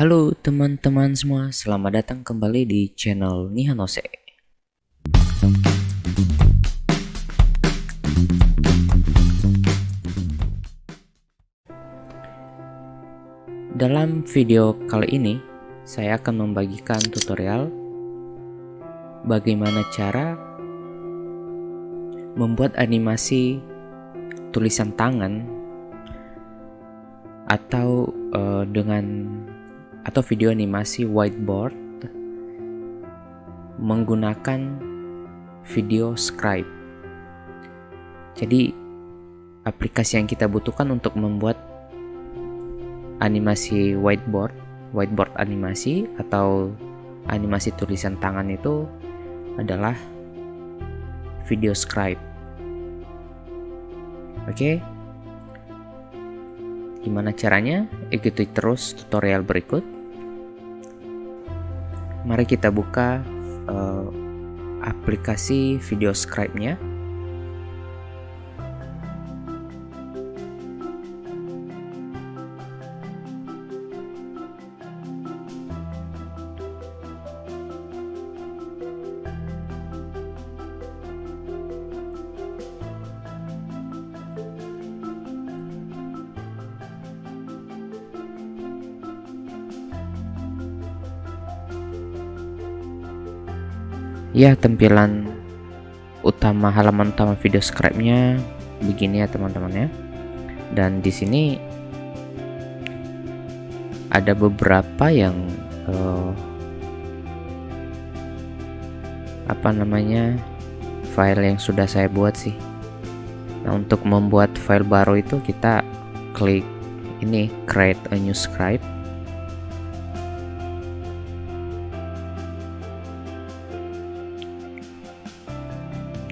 Halo teman-teman semua, selamat datang kembali di channel Nihanose. Dalam video kali ini, saya akan membagikan tutorial bagaimana cara membuat animasi tulisan tangan atau video animasi whiteboard menggunakan video scribe. Jadi aplikasi yang kita butuhkan untuk membuat animasi whiteboard animasi atau animasi tulisan tangan itu adalah video scribe. Oke. Gimana caranya? Ikuti terus tutorial berikut. Mari kita buka aplikasi video scribe-nya. Ya, tampilan utama halaman utama video scribe-nya begini ya teman-teman ya. Dan di sini ada beberapa yang file yang sudah saya buat sih. Nah, untuk membuat file baru itu kita klik ini, create a new scribe.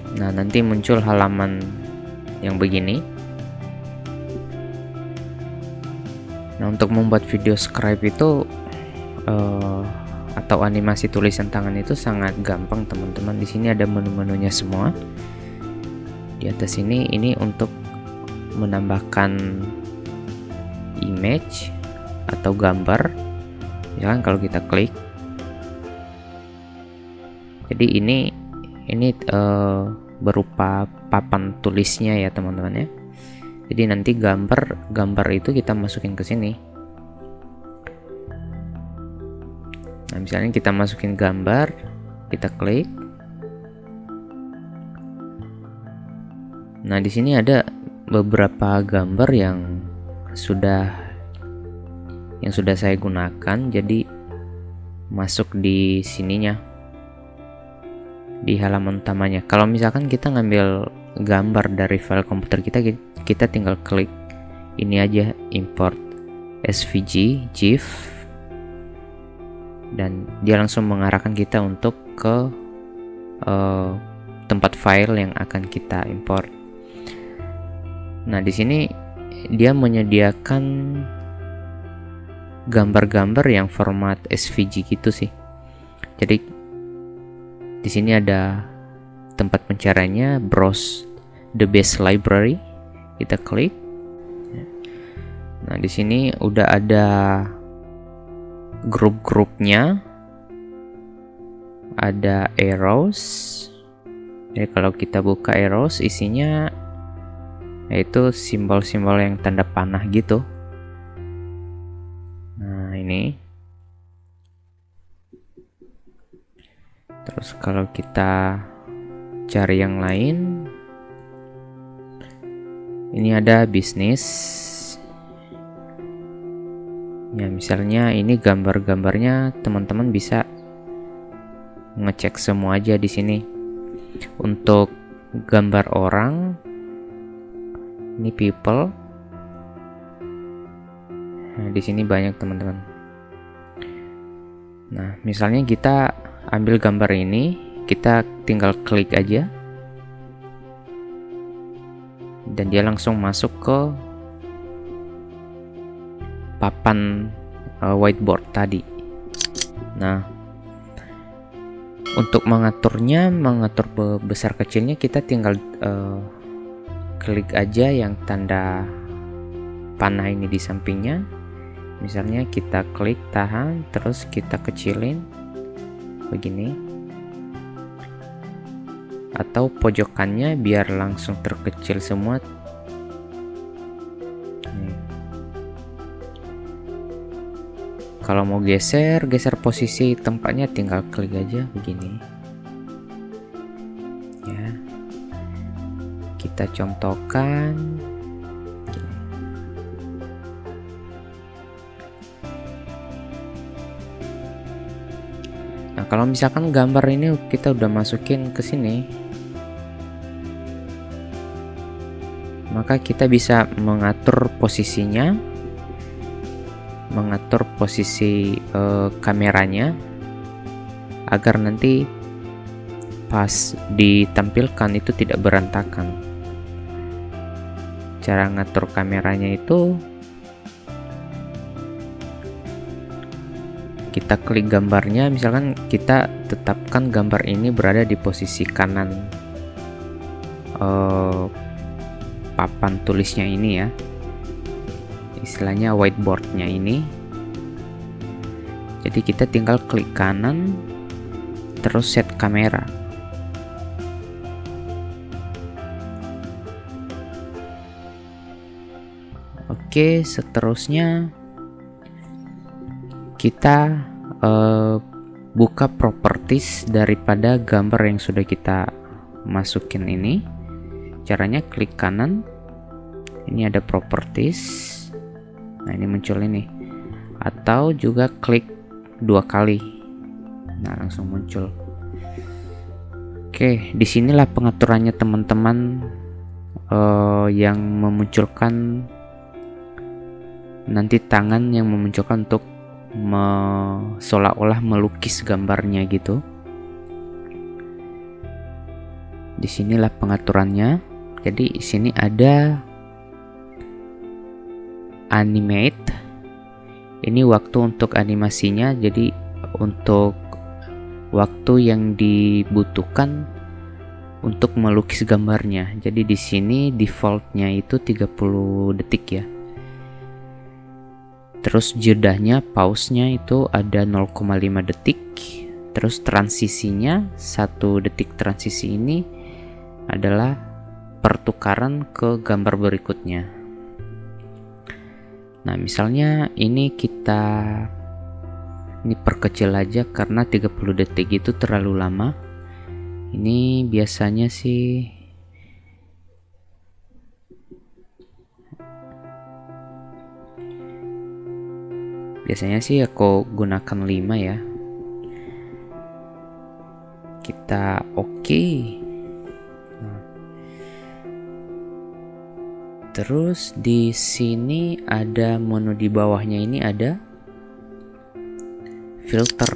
Nah, nanti muncul halaman yang begini. Nah, untuk membuat video scribe itu atau animasi tulisan tangan itu sangat gampang teman-teman. Di sini ada menu-menunya semua. Di atas ini untuk menambahkan image atau gambar. Misalkan kalau kita klik, jadi ini berupa papan tulisnya ya teman-teman ya. Jadi nanti gambar itu kita masukin ke sini. Nah, misalnya kita masukin gambar, kita klik. Nah, di sini ada beberapa gambar yang sudah saya gunakan, jadi masuk di sininya, di halaman utamanya. Kalau misalkan kita ngambil gambar dari file komputer kita tinggal klik ini aja, import SVG GIF, dan dia langsung mengarahkan kita untuk ke tempat file yang akan kita import. Nah, di sini dia menyediakan gambar-gambar yang format SVG gitu sih. Jadi di sini ada tempat pencariannya, browse the best library. Kita klik. Nah, di sini udah ada grup-grupnya, ada arrows. Jadi kalau kita buka arrows, isinya yaitu simbol-simbol yang tanda panah gitu. Nah, ini. Terus kalau kita cari yang lain, ini ada bisnis. Ya, misalnya ini gambar-gambarnya teman-teman bisa ngecek semua aja di sini. Untuk gambar orang, ini people. Nah, di sini banyak teman-teman. Nah, misalnya kita ambil gambar ini, kita tinggal klik aja dan dia langsung masuk ke papan whiteboard tadi. Nah, untuk mengatur besar kecilnya kita tinggal klik aja yang tanda panah ini di sampingnya, Misalnya kita klik tahan, terus kita kecilin begini, atau pojokannya biar langsung terkecil semua. Nih. Kalau mau geser posisi tempatnya, tinggal klik aja begini ya. Kita contohkan gini. Nah, kalau misalkan gambar ini kita udah masukin ke sini, maka kita bisa mengatur posisinya, mengatur posisi kameranya agar nanti pas ditampilkan itu tidak berantakan. Cara ngatur kameranya itu kita klik gambarnya, misalkan kita tetapkan gambar ini berada di posisi kanan papan tulisnya ini ya, istilahnya whiteboardnya ini. Jadi kita tinggal klik kanan terus set kamera. Oke, seterusnya kita buka properties daripada gambar yang sudah kita masukin ini. Caranya klik kanan, ini ada properties, nah ini muncul ini, atau juga klik 2 kali, nah langsung muncul. Oke, disinilah pengaturannya teman-teman, yang memunculkan nanti tangan yang memunculkan untuk seolah-olah melukis gambarnya gitu. Disinilah pengaturannya. Jadi di sini ada animate. Ini waktu untuk animasinya. Jadi untuk waktu yang dibutuhkan untuk melukis gambarnya. Jadi di sini defaultnya itu 30 detik ya. Terus jedahnya, pause-nya itu ada 0,5 detik. Terus transisinya 1 detik. Transisi ini adalah pertukaran ke gambar berikutnya. Nah, misalnya ini perkecil aja karena 30 detik itu terlalu lama. Ini biasanya sih aku gunakan 5 ya. Kita oke. Terus di sini ada menu di bawahnya, ini ada filter.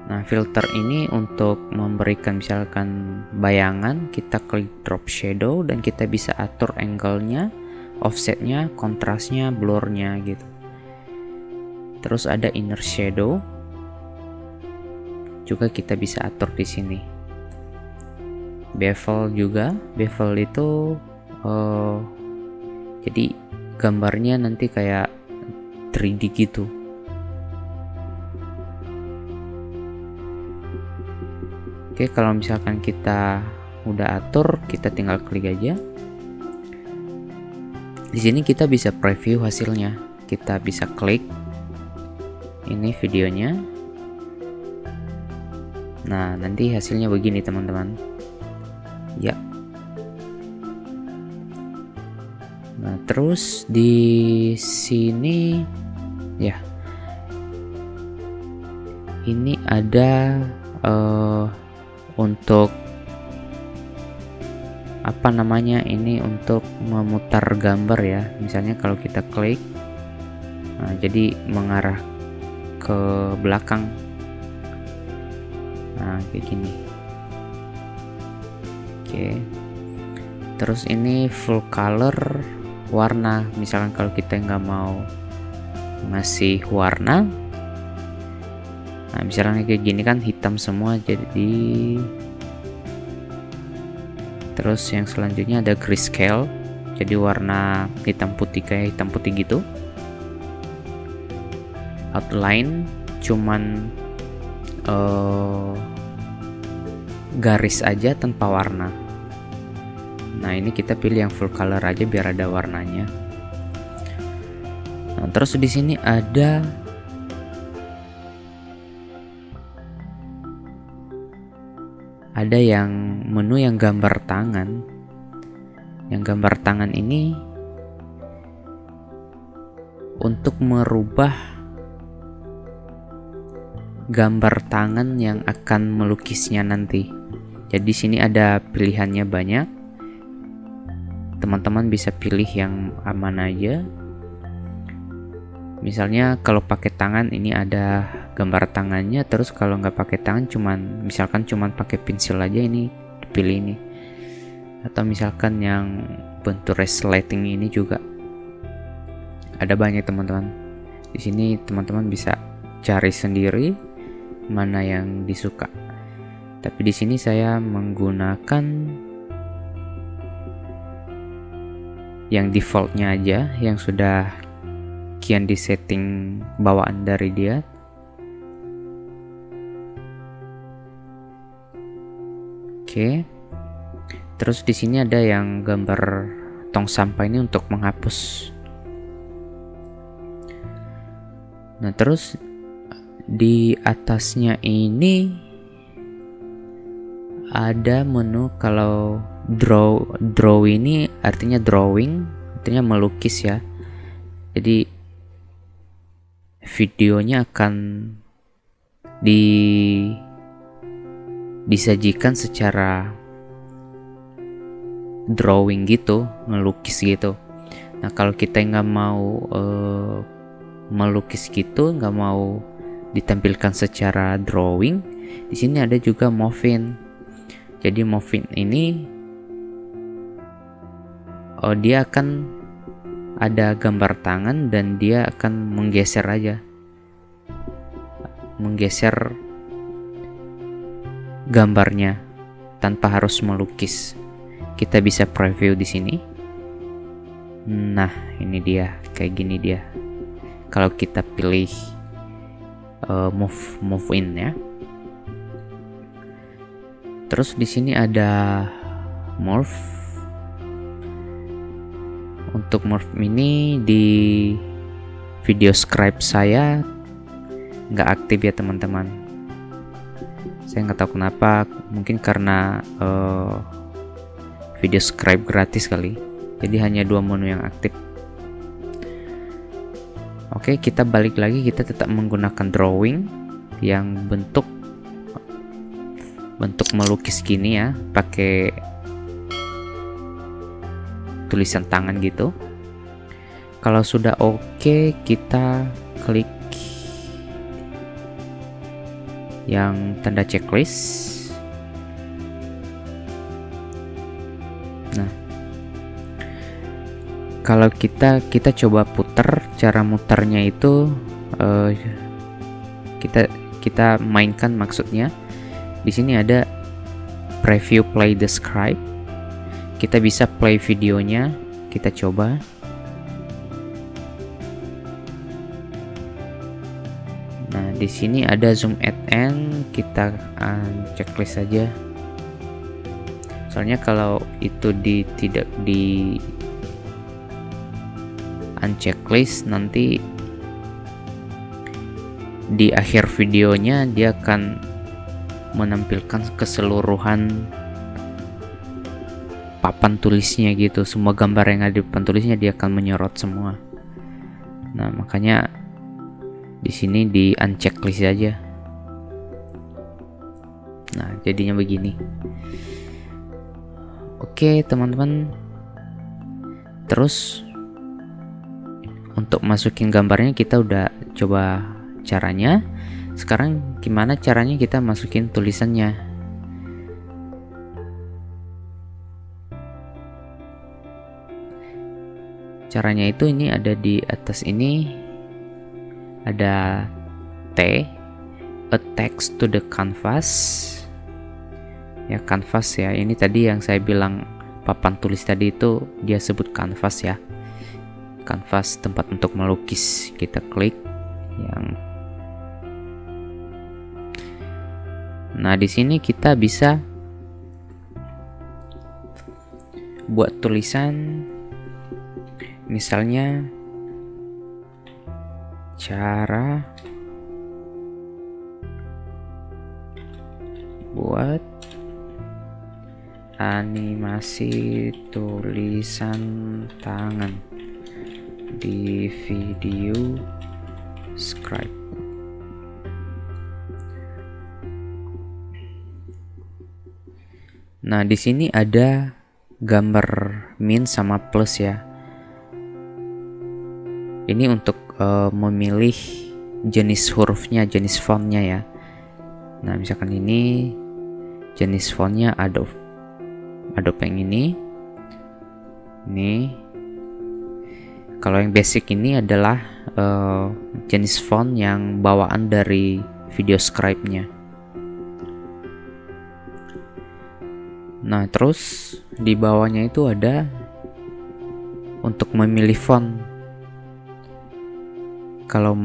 Nah, filter ini untuk memberikan misalkan bayangan, kita klik drop shadow dan kita bisa atur angle-nya, offset-nya, kontrasnya, blur-nya gitu. Terus ada inner shadow, juga kita bisa atur di sini. Bevel juga, bevel itu jadi gambarnya nanti kayak 3D gitu. Oke, kalau misalkan kita udah atur, kita tinggal klik aja. Di sini kita bisa preview hasilnya. Kita bisa klik ini videonya. Nah, nanti hasilnya begini teman-teman ya. Nah, terus di sini ya, ini ada untuk apa namanya, ini untuk memutar gambar ya. Misalnya kalau kita klik, nah, jadi mengarah ke belakang, nah kayak gini. Oke, terus ini full color warna. Misalkan kalau kita nggak mau ngasih warna, nah misalnya kayak gini kan hitam semua, jadi terus yang selanjutnya ada grayscale, jadi warna hitam putih, kayak hitam putih gitu. outline cuman garis aja tanpa warna. Nah, ini kita pilih yang full color aja biar ada warnanya. Nah, terus di sini ada yang menu yang gambar tangan. Yang gambar tangan ini untuk merubah gambar tangan yang akan melukisnya nanti. Jadi sini ada pilihannya banyak. Teman-teman bisa pilih yang aman aja. Misalnya kalau pakai tangan ini ada gambar tangannya, terus kalau nggak pakai tangan misalkan cuman pakai pensil aja, ini dipilih ini. Atau misalkan yang bentuk resleting ini juga ada banyak teman-teman. Di sini teman-teman bisa cari sendiri mana yang disuka. Tapi di sini saya menggunakan yang defaultnya aja, yang sudah kian disetting bawaan dari dia. Oke. Terus di sini ada yang gambar tong sampah ini untuk menghapus. Nah, terus di atasnya ini ada menu. Kalau draw ini artinya drawing, artinya melukis ya. Jadi videonya akan disajikan secara drawing gitu, ngelukis gitu. Nah, kalau kita nggak mau melukis gitu, nggak mau ditampilkan secara drawing, di sini ada juga Movin. Jadi Movin ini dia akan ada gambar tangan dan dia akan menggeser gambarnya tanpa harus melukis. Kita bisa preview di sini. Nah, ini dia, kayak gini dia. Kalau kita pilih move in ya. Terus di sini ada morph. Untuk morph ini di video scribe saya nggak aktif ya teman-teman. Saya nggak tahu kenapa, mungkin karena video scribe gratis kali. Jadi hanya 2 menu yang aktif. Oke, kita balik lagi, kita tetap menggunakan drawing yang bentuk melukis gini ya, pakai tulisan tangan gitu. Kalau sudah oke, kita klik yang tanda checklist. Nah, kalau kita coba putar, cara muternya itu kita mainkan, maksudnya di sini ada preview play the scribe. Kita bisa play videonya, kita coba. Nah, di sini ada zoom at end, kita checklist saja. Soalnya kalau itu tidak di unchecklist, nanti di akhir videonya dia akan menampilkan keseluruhan papan tulisnya gitu. Semua gambar yang ada di papan tulisnya dia akan menyorot semua. Nah, makanya di sini di unchecklist aja. Nah, jadinya begini. Oke, teman-teman. Terus untuk masukin gambarnya kita udah coba caranya. Sekarang gimana caranya kita masukin tulisannya? Caranya itu ini ada di atas ini, ada T, attach to the canvas. Ya, canvas ya. Ini tadi yang saya bilang papan tulis tadi itu dia sebut canvas ya. Canvas, tempat untuk melukis. Kita klik yang Nah, di sini kita bisa buat tulisan, misalnya cara buat animasi tulisan tangan di video Scribe. Nah, di sini ada gambar min sama plus ya. Ini untuk memilih jenis hurufnya, jenis fontnya ya. Nah, misalkan ini jenis fontnya Adobe yang ini. Kalau yang basic ini adalah jenis font yang bawaan dari video Scribe-nya. Nah, terus di bawahnya itu ada untuk memilih font. Kalau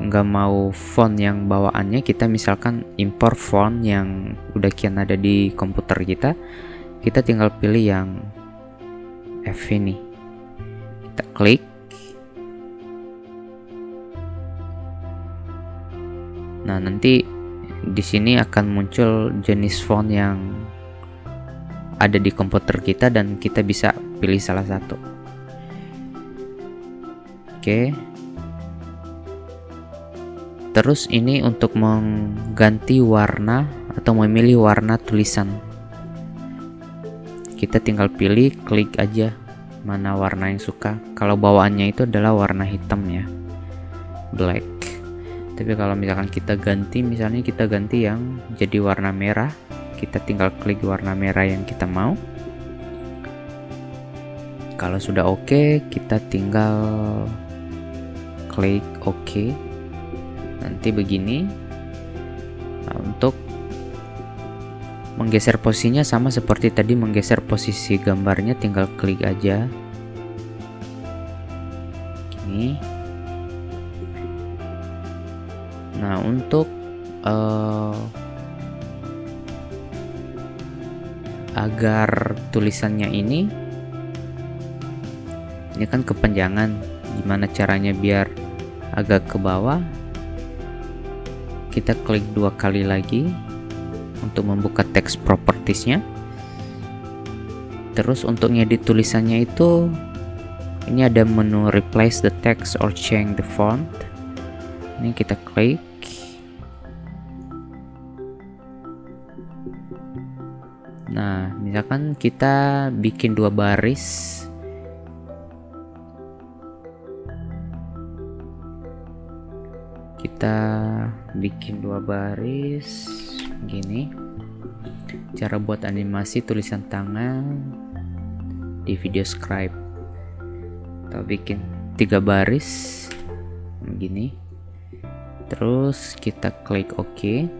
nggak mau font yang bawaannya, kita misalkan import font yang udah kian ada di komputer kita tinggal pilih yang F ini. Kita klik. Nah, nanti di sini akan muncul jenis font yang ada di komputer kita dan kita bisa pilih salah satu. Oke. Terus ini untuk mengganti warna atau memilih warna tulisan. Kita tinggal pilih, klik aja mana warna yang suka. Kalau bawaannya itu adalah warna hitam ya, black. Tapi kalau misalkan kita ganti, misalnya kita ganti yang jadi warna merah, kita tinggal klik warna merah yang kita mau. Kalau sudah oke, kita tinggal klik oke. Nanti begini. Nah, untuk menggeser posisinya sama seperti tadi, menggeser posisi gambarnya tinggal klik aja gini. Nah, untuk agar tulisannya ini kan kepanjangan, gimana caranya biar agak ke bawah? Kita klik 2 kali lagi untuk membuka text propertiesnya. Terus untuk ngedit tulisannya itu, ini ada menu replace the text or change the font. Ini kita klik. Nah, misalkan kita bikin 2 baris. Kita bikin 2 baris gini. Cara buat animasi tulisan tangan di video Scribe. Kita bikin 3 baris begini. Terus kita klik OK.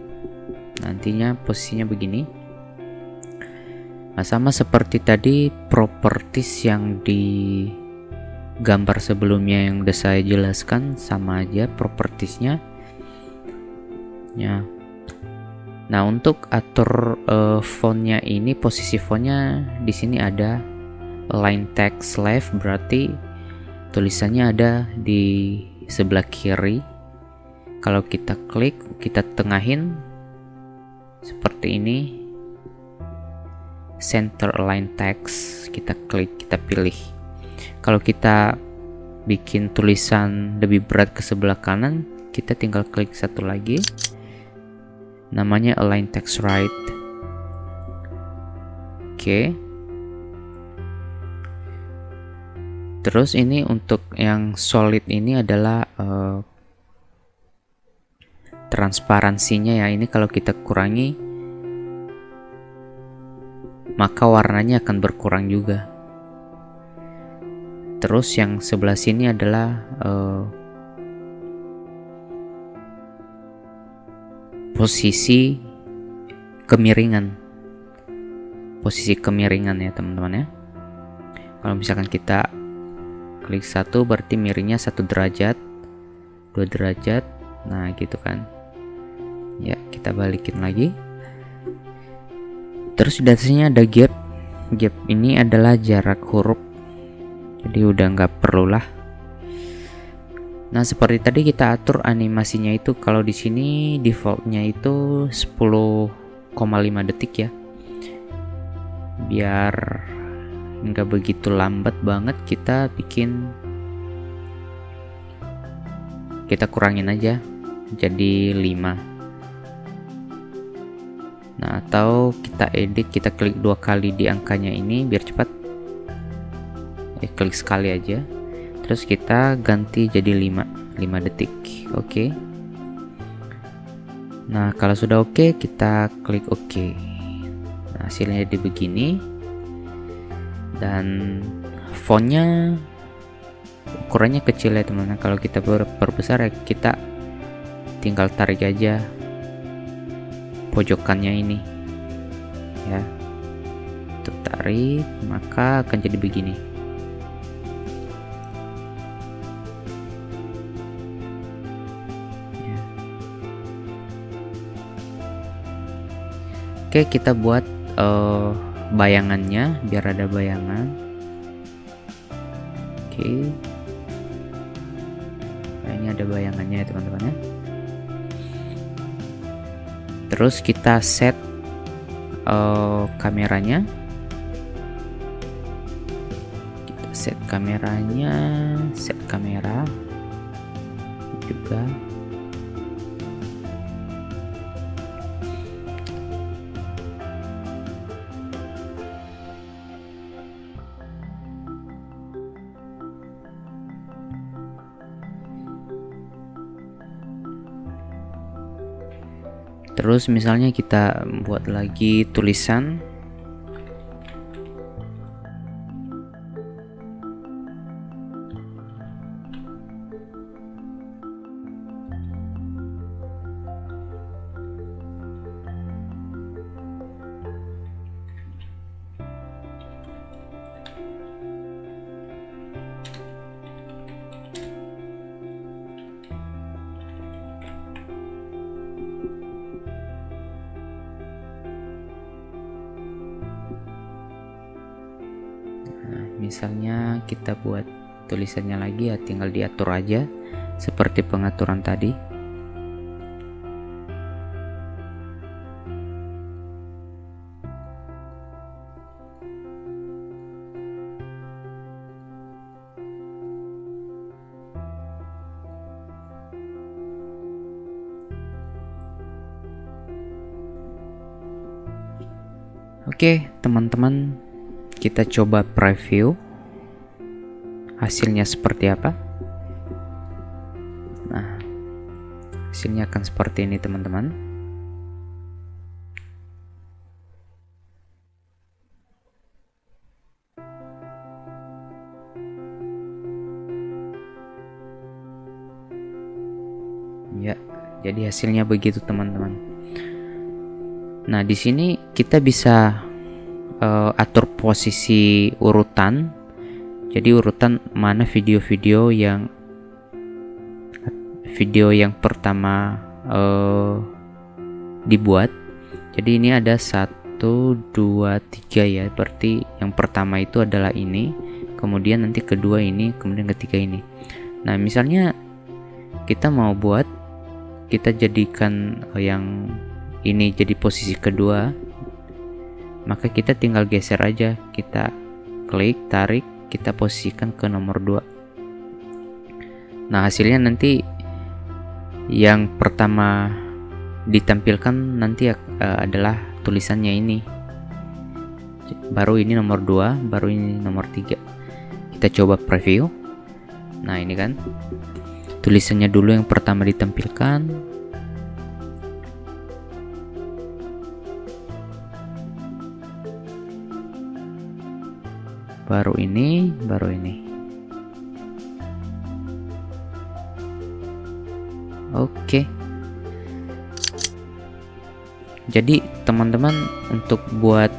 Nantinya posisinya begini. Nah, sama seperti tadi, properties yang di gambar sebelumnya yang udah saya jelaskan, sama aja propertiesnya ya. Nah, untuk atur fontnya ini, posisi fontnya di sini ada align text left, berarti tulisannya ada di sebelah kiri. Kalau kita klik, kita tengahin seperti ini, center align text, kita klik, kita pilih. Kalau kita bikin tulisan lebih berat ke sebelah kanan, kita tinggal klik satu lagi, namanya align text right. Oke. Terus ini untuk yang solid ini adalah transparansinya ya. Ini kalau kita kurangi, maka warnanya akan berkurang juga. Terus yang sebelah sini adalah posisi kemiringan. Posisi kemiringan ya teman-teman ya. Kalau misalkan kita klik 1, berarti miringnya 1 derajat, 2 derajat. Nah, gitu kan. Ya, kita balikin lagi. Terus di atasnya ada gap. Gap ini adalah jarak huruf, jadi udah nggak perlu lah. Nah, seperti tadi kita atur animasinya itu, kalau di sini defaultnya itu 10,5 detik ya. Biar nggak begitu lambat banget, kita kurangin aja jadi 5. Nah, atau kita edit, kita klik 2 kali di angkanya ini biar cepat. Klik sekali aja, terus kita ganti jadi 5 detik. Oke. Nah, kalau sudah oke, kita klik oke. Nah, hasilnya jadi begini. Dan fontnya ukurannya kecil ya teman-teman. Kalau kita perbesar ya kita tinggal tarik aja pojokannya ini ya. Untuk tarik, maka akan jadi begini. Oke, kita buat bayangannya biar ada bayangan. Oke. Nah, ini ada bayangannya ya teman-teman ya. Terus kita set kameranya. Kita set kameranya, set kamera juga. Terus misalnya kita buat lagi tulisan. Misalnya kita buat tulisannya lagi ya, tinggal diatur aja seperti pengaturan tadi. Oke, teman-teman, kita coba preview hasilnya seperti apa. Nah, hasilnya akan seperti ini teman-teman. Ya, jadi hasilnya begitu teman-teman. Nah, di sini kita bisa atur posisi urutan. Jadi urutan mana video yang pertama dibuat. Jadi ini ada 1, 2, 3 ya. Berarti yang pertama itu adalah ini, kemudian nanti kedua ini, kemudian ketiga ini. Nah, misalnya kita mau buat, kita jadikan yang ini jadi posisi kedua, maka kita tinggal geser aja, kita klik, tarik, kita posisikan ke nomor 2. Nah, hasilnya nanti yang pertama ditampilkan nanti adalah tulisannya ini, baru ini nomor 2, baru ini nomor 3. Kita coba preview. Nah, ini kan tulisannya dulu yang pertama ditampilkan. Baru ini, baru ini. Oke. Jadi teman-teman, untuk buat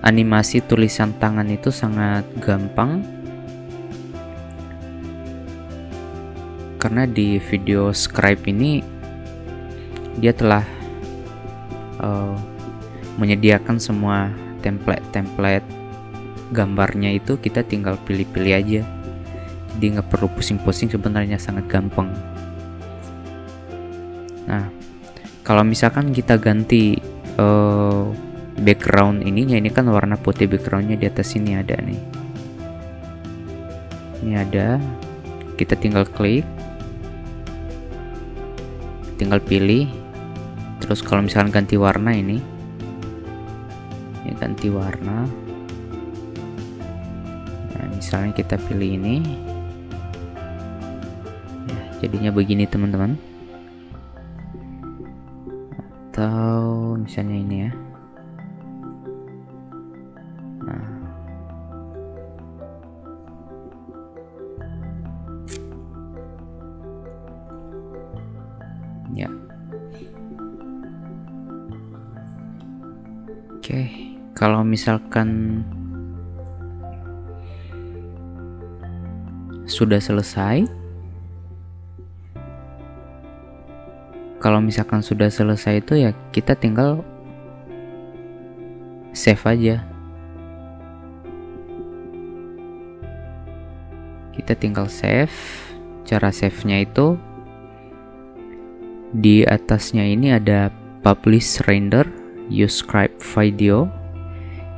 animasi tulisan tangan itu sangat gampang. Karena di video scribe ini dia telah menyediakan semua template gambarnya, itu kita tinggal pilih-pilih aja, jadi nggak perlu pusing-pusing, sebenarnya sangat gampang. Nah, kalau misalkan kita ganti background ininya, ini kan warna putih backgroundnya, di atas sini ada nih, ini ada, kita tinggal klik, tinggal pilih. Terus kalau misalkan ganti warna, ini ganti warna. Nah, misalnya kita pilih ini ya, jadinya begini teman-teman. Atau misalnya ini ya. Nah, ya. Oke, kalau misalkan sudah selesai, itu ya kita tinggal save aja. Kita tinggal save. Cara save-nya itu di atasnya ini ada publish render use script video,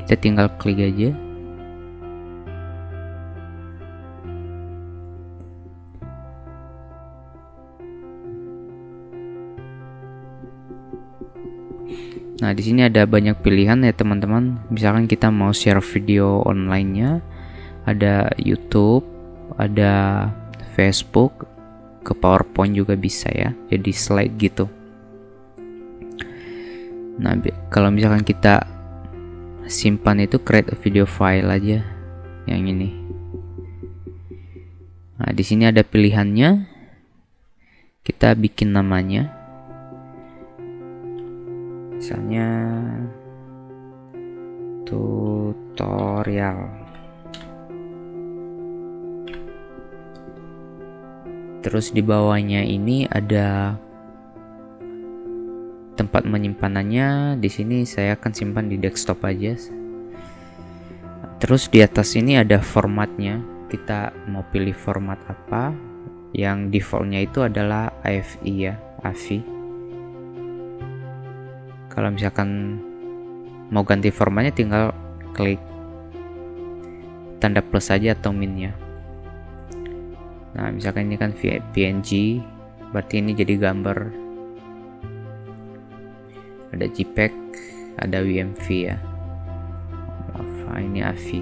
kita tinggal klik aja. Nah, di sini ada banyak pilihan ya teman-teman. Misalkan kita mau share video online-nya, ada YouTube, ada Facebook, ke PowerPoint juga bisa ya, jadi slide gitu. Nah, kalau misalkan kita simpan itu create a video file aja, yang ini. Nah, di sini ada pilihannya. Kita bikin namanya. Misalnya tutorial. Terus di bawahnya ini ada tempat menyimpanannya. Di sini saya akan simpan di desktop aja. Terus di atas ini ada formatnya. Kita mau pilih format apa. Yang defaultnya itu adalah AFI ya, AVI. Kalau misalkan mau ganti formatnya, tinggal klik tanda plus saja atau minnya. Nah, misalkan ini kan PNG, berarti ini jadi gambar. Ada JPEG, ada WMV ya. Ini AVI.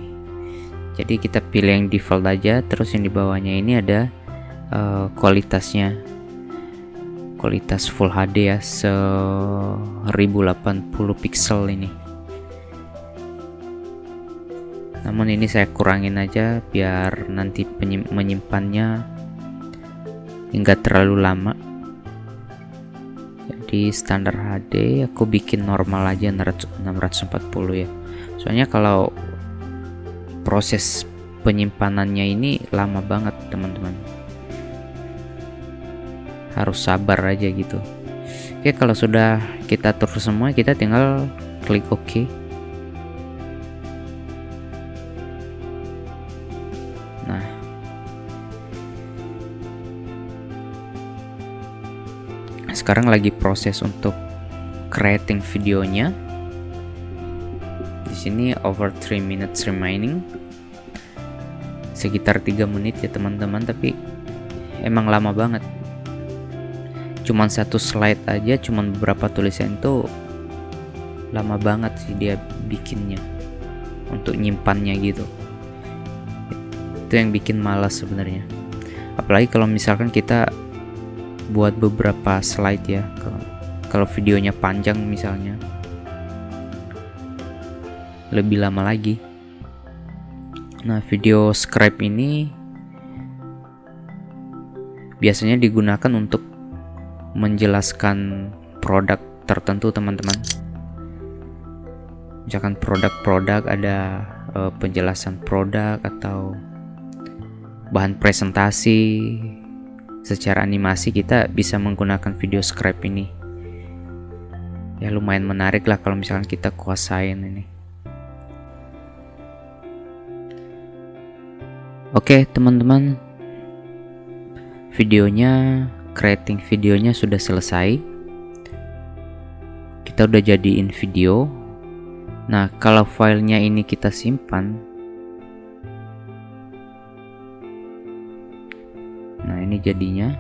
Jadi kita pilih yang default aja. Terus yang di bawahnya ini ada kualitasnya. Kualitas Full HD ya, 1080 pixel ini. Namun ini saya kurangin aja biar nanti menyimpannya enggak terlalu lama. Jadi standar HD aku bikin normal aja 640 ya. Soalnya kalau proses penyimpanannya ini lama banget teman-teman. Harus sabar aja gitu. Oke, kalau sudah kita atur semua, kita tinggal klik OK. Nah, sekarang lagi proses untuk creating videonya. Di sini over 3 minutes remaining. Sekitar 3 menit ya teman-teman, tapi emang lama banget. Cuman satu slide aja, cuman beberapa tulisan itu lama banget sih dia bikinnya, untuk nyimpannya gitu. Itu yang bikin malas sebenarnya. Apalagi kalau misalkan kita buat beberapa slide ya, kalau videonya panjang misalnya, lebih lama lagi. Nah, video script ini biasanya digunakan untuk menjelaskan produk tertentu teman-teman. Misalkan produk-produk, ada penjelasan produk atau bahan presentasi secara animasi, kita bisa menggunakan video script ini Ya lumayan menarik lah kalau misalkan kita kuasain ini. Oke teman-teman, creating videonya sudah selesai. Kita udah jadiin video. Nah, kalau filenya ini kita simpan, nah ini jadinya.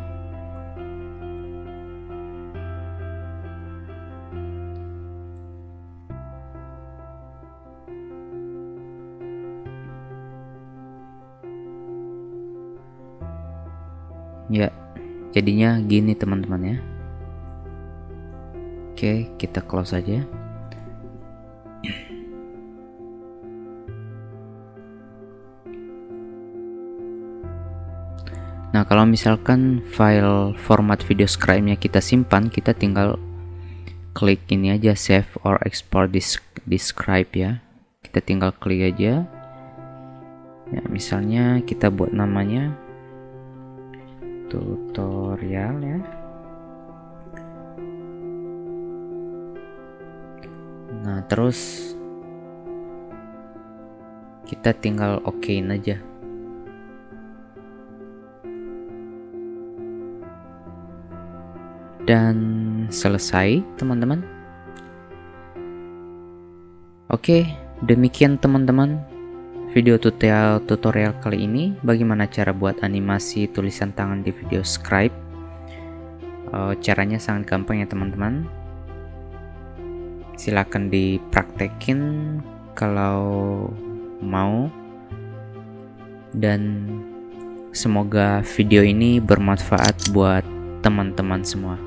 Ya, jadinya gini teman-teman ya. Oke, kita close aja. Nah, kalau misalkan file format video scribe-nya kita simpan, kita tinggal klik ini aja, save or export describe ya. Kita tinggal klik aja. Ya, misalnya kita buat namanya tutorial ya. Nah, terus kita tinggal okein aja. Dan selesai teman-teman. Oke, demikian teman-teman video tutorial kali ini. Bagaimana cara buat animasi tulisan tangan di video scribe. Caranya sangat gampang ya teman-teman. Silahkan dipraktekin kalau mau. Dan semoga video ini bermanfaat buat teman-teman semua.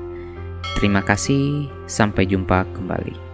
Terima kasih, sampai jumpa kembali.